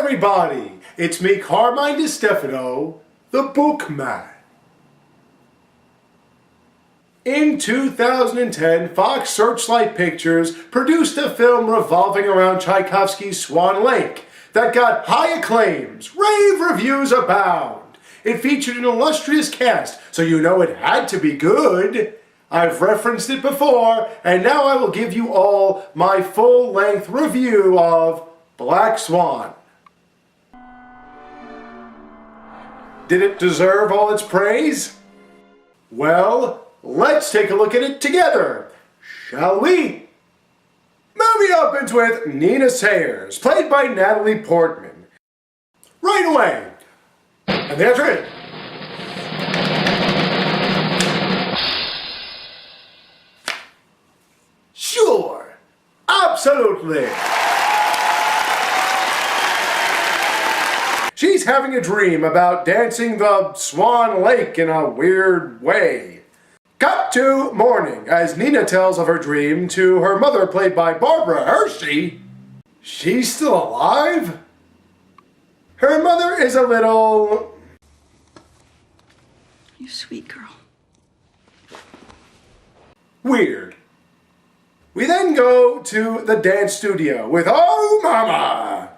everybody! It's me, Carmine DiStefano, the Bookman. In 2010, Fox Searchlight Pictures produced a film revolving around Tchaikovsky's Swan Lake that got high acclaims, rave reviews abound. It featured an illustrious cast, so you know it had to be good. I've referenced it before, and now I will give you all my full-length review of Black Swan. Did it deserve all its praise? Well, let's take a look at it together, shall we? Movie opens with Nina Sayers, played by Natalie Portman. Right away, and there's it. Sure, absolutely. She's having a dream about dancing the Swan Lake in a weird way. Cut to morning as Nina tells of her dream to her mother, played by Barbara Hershey. She's still alive? Her mother is a little... You sweet girl. weird. We then go to the dance studio with Oh Mama!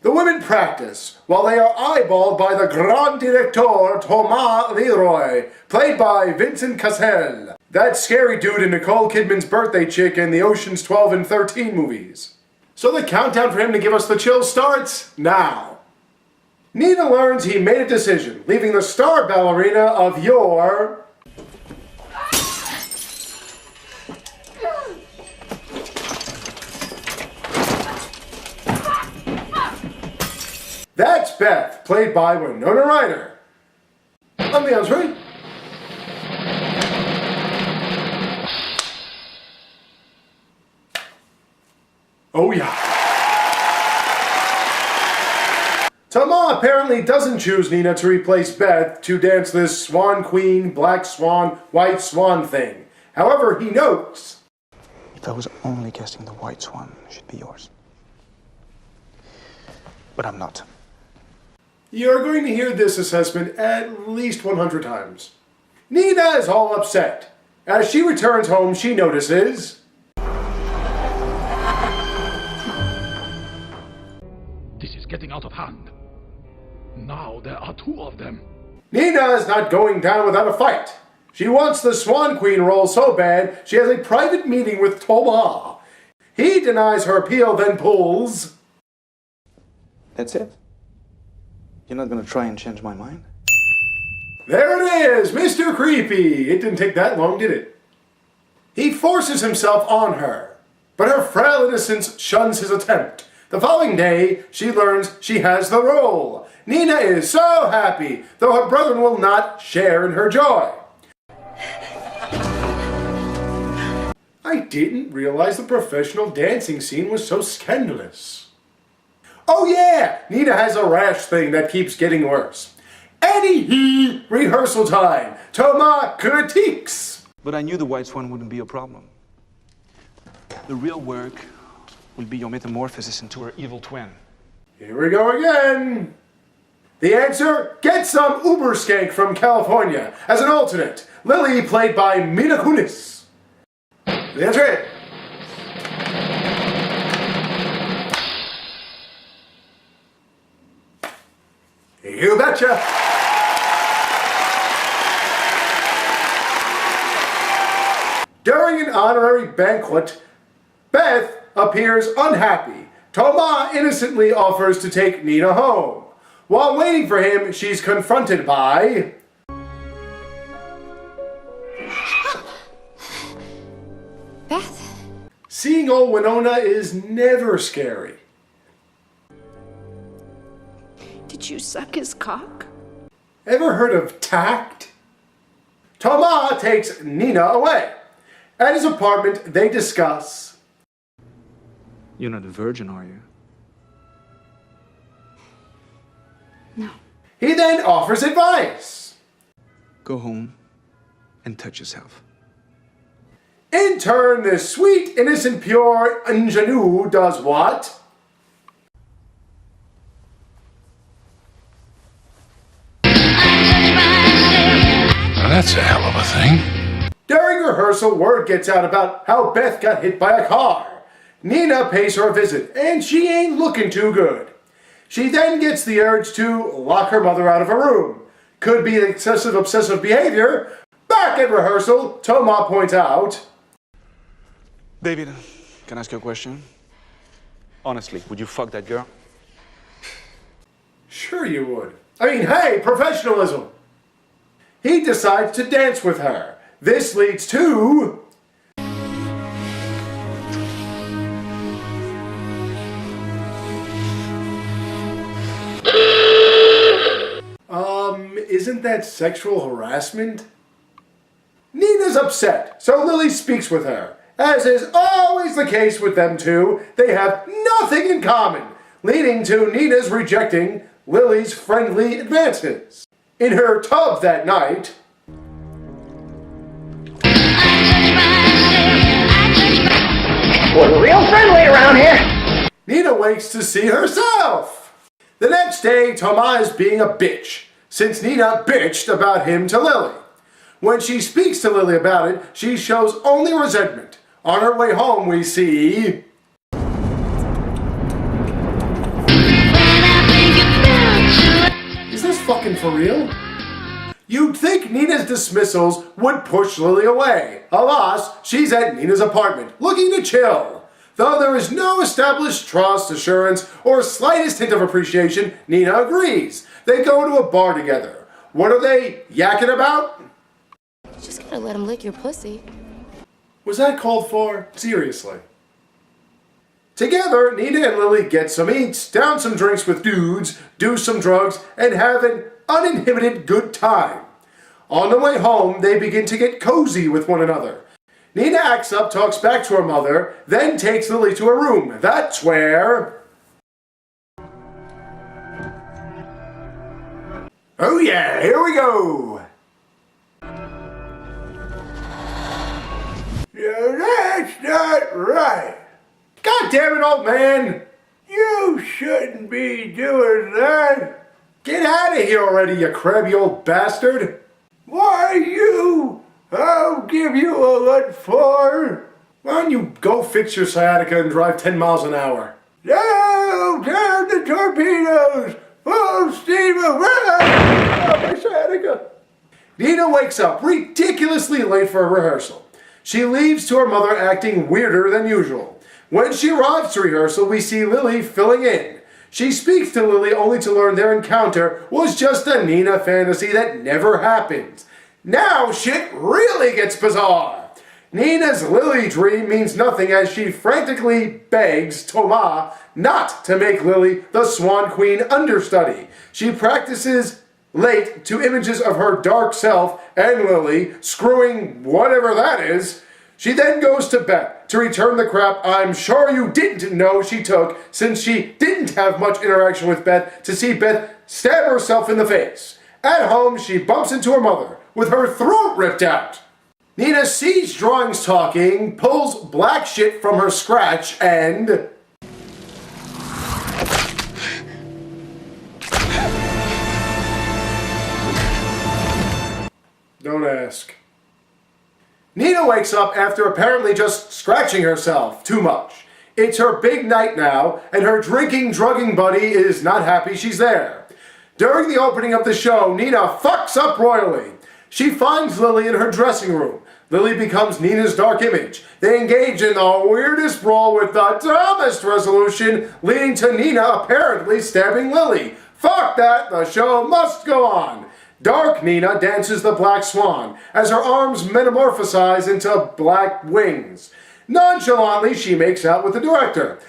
The women practice while they are eyeballed by the Grand Directeur Thomas Leroy, played by Vincent Cassel, that scary dude in Nicole Kidman's birthday chick in the Ocean's 12 and 13 movies. So the countdown for him to give us the chills starts now. Nina learns he made a decision, leaving the star ballerina of yore... That's Beth, played by Winona Ryder. On the entry. Oh yeah. Thomas apparently doesn't choose Nina to replace Beth to dance this Swan Queen, Black Swan, White Swan thing. However, he notes... If I was only guessing, the White Swan should be yours. But I'm not. You're going to hear this assessment at least 100 times. Nina is all upset. As she returns home, she notices... This is getting out of hand. Now there are two of them. Nina is not going down without a fight. She wants the Swan Queen role so bad, she has a private meeting with Thomas. He denies her appeal, then pulls... That's it? You're not gonna try and change my mind? There it is, Mr. Creepy. It didn't take that long, did it? He forces himself on her, but her frail innocence shuns his attempt. The following day, she learns she has the role. Nina is so happy, though her brethren will not share in her joy. I didn't realize the professional dancing scene was so scandalous. Oh yeah, Nina has a rash thing that keeps getting worse. Anyhee, rehearsal time. Thomas critiques. But I knew the White Swan wouldn't be a problem. The real work will be your metamorphosis into her evil twin. Here we go again. The answer, get some Uber skank from California. As an alternate, Lily, played by Mila Kunis. That's it. You betcha! During an honorary banquet, Beth appears unhappy. Thomas innocently offers to take Nina home. While waiting for him, she's confronted by... Beth? Seeing old Winona is never scary. Did you suck his cock? Ever heard of tact? Thomas takes Nina away. At his apartment, they discuss... You're not a virgin, are you? No. He then offers advice. Go home and touch yourself. In turn, this sweet, innocent, pure ingenue does what? That's a hell of a thing. During rehearsal, word gets out about how Beth got hit by a car. Nina pays her a visit, and she ain't looking too good. She then gets the urge to lock her mother out of a room. Could be excessive obsessive behavior. Back at rehearsal, Thomas points out, David, can I ask you a question? Honestly, would you fuck that girl? sure you would. I mean, hey, professionalism. He decides to dance with her. This leads to... isn't that sexual harassment? Nina's upset, so Lily speaks with her. As is always the case with them two, they have nothing in common, leading to Nina's rejecting Lily's friendly advances. In her tub that night, We're real friendly around here. Nina wakes to see herself. The next day, Thomas is being a bitch, since Nina bitched about him to Lily. When she speaks to Lily about it, she shows only resentment. On her way home, we see... Is this fucking for real? You'd think Nina's dismissals would push Lily away. Alas, she's at Nina's apartment, looking to chill. Though there is no established trust, assurance, or slightest hint of appreciation, Nina agrees. They go to a bar together. What are they yakking about? You just gotta let him lick your pussy. Was that called for? Seriously. Together, Nina and Lily get some eats, down some drinks with dudes, do some drugs, and have an uninhibited good time. On the way home, they begin to get cozy with one another. Nina acts up, talks back to her mother, then takes Lily to her room. That's where... Oh yeah, here we go! Yeah, that's not right. God damn it, old man! You shouldn't be doing that. Get out of here already, you crabby old bastard. Why you? I'll give you a what for. Why don't you go fix your sciatica and drive 10 miles an hour? No, down the torpedoes! Full steam ahead! My sciatica. Nina wakes up ridiculously late for a rehearsal. She leaves to her mother acting weirder than usual. When she arrives to rehearsal, we see Lily filling in. She speaks to Lily only to learn their encounter was just a Nina fantasy that never happened. Now shit really gets bizarre. Nina's Lily dream means nothing as she frantically begs Thomas not to make Lily the Swan Queen understudy. She practices late to images of her dark self and Lily screwing whatever that is. She then goes to Beth to return the crap I'm sure you didn't know she took, since she didn't have much interaction with Beth, to see Beth stab herself in the face. At home, she bumps into her mother with her throat ripped out. Nina sees drawings talking, pulls black shit from her scratch, and... Don't ask. Nina wakes up after apparently just scratching herself too much. It's her big night now, and her drinking, drugging buddy is not happy she's there. During the opening of the show, Nina fucks up royally. She finds Lily in her dressing room. Lily becomes Nina's dark image. They engage in the weirdest brawl with the dumbest resolution, leading to Nina apparently stabbing Lily. Fuck that, the show must go on. Dark Nina dances the Black Swan as her arms metamorphosize into black wings. Nonchalantly, she makes out with the director.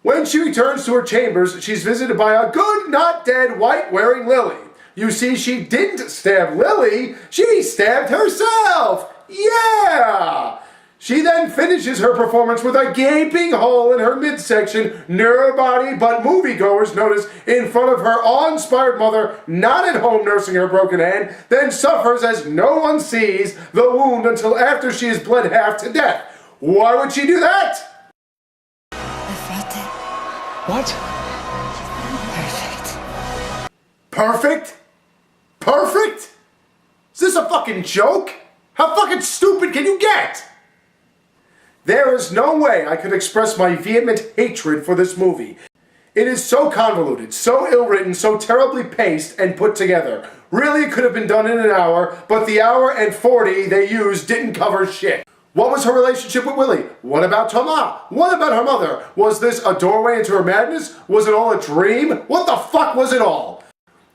When she returns to her chambers, she's visited by a good, not dead, white-wearing Lily. You see, she didn't stab Lily, she stabbed herself! Yeah! She then finishes her performance with a gaping hole in her midsection nobody but moviegoers notice in front of her awe-inspired mother, not at home nursing her broken hand, then suffers as no one sees the wound until after she is bled half to death. Why would she do that? I felt it. What? Perfect. Perfect? Perfect? Is this this a fucking joke? How fucking stupid can you get? There is no way I could express my vehement hatred for this movie. It is so convoluted, so ill-written, so terribly paced and put together. Really, it could have been done in an hour, but the hour and 40 they used didn't cover shit. What was her relationship with Willie? What about Thomas? What about her mother? Was this a doorway into her madness? Was it all a dream? What the fuck was it all?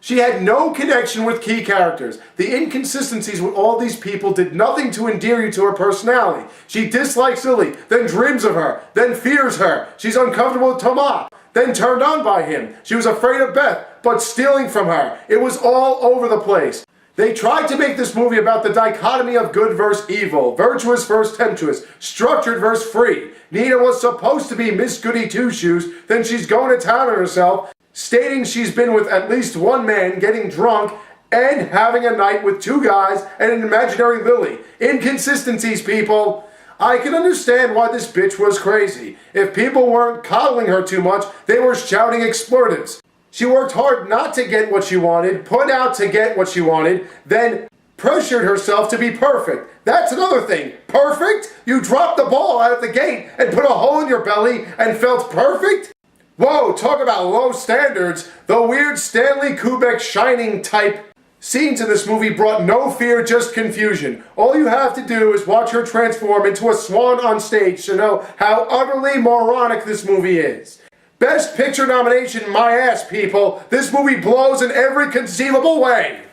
She had no connection with key characters. The inconsistencies with all these people did nothing to endear you to her personality. She dislikes Lily, then dreams of her, then fears her. She's uncomfortable with Thomas, then turned on by him. She was afraid of Beth, but stealing from her. It was all over the place. They tried to make this movie about the dichotomy of good versus evil, virtuous versus temptuous, structured versus free. Nina was supposed to be Miss Goody Two-Shoes, then she's going to town on herself, stating she's been with at least one man, getting drunk, and having a night with two guys and an imaginary Lily. Inconsistencies, people. I can understand why this bitch was crazy. If people weren't coddling her too much, they were shouting expletives. She worked hard not to get what she wanted, put out to get what she wanted, then pressured herself to be perfect. That's another thing. Perfect? You dropped the ball out of the gate and put a hole in your belly and felt perfect? Whoa, talk about low standards. The weird Stanley Kubrick Shining type scenes in this movie brought no fear, just confusion. All you have to do is watch her transform into a swan on stage to know how utterly moronic this movie is. Best Picture nomination, my ass, people. This movie blows in every conceivable way.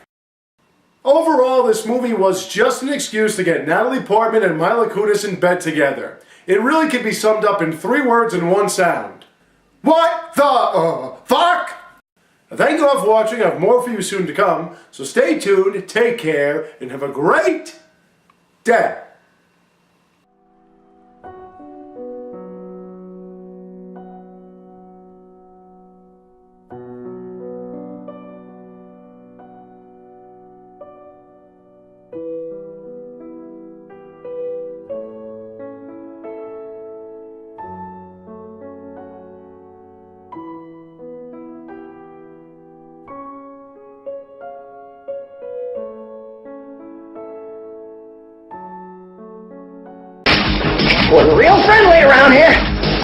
Overall, this movie was just an excuse to get Natalie Portman and Mila Kunis in bed together. It really could be summed up in 3 words and 1 sound. What the fuck? Thank you all for watching. I have more for you soon to come. So stay tuned, take care, and have a great day. We're real friendly around here.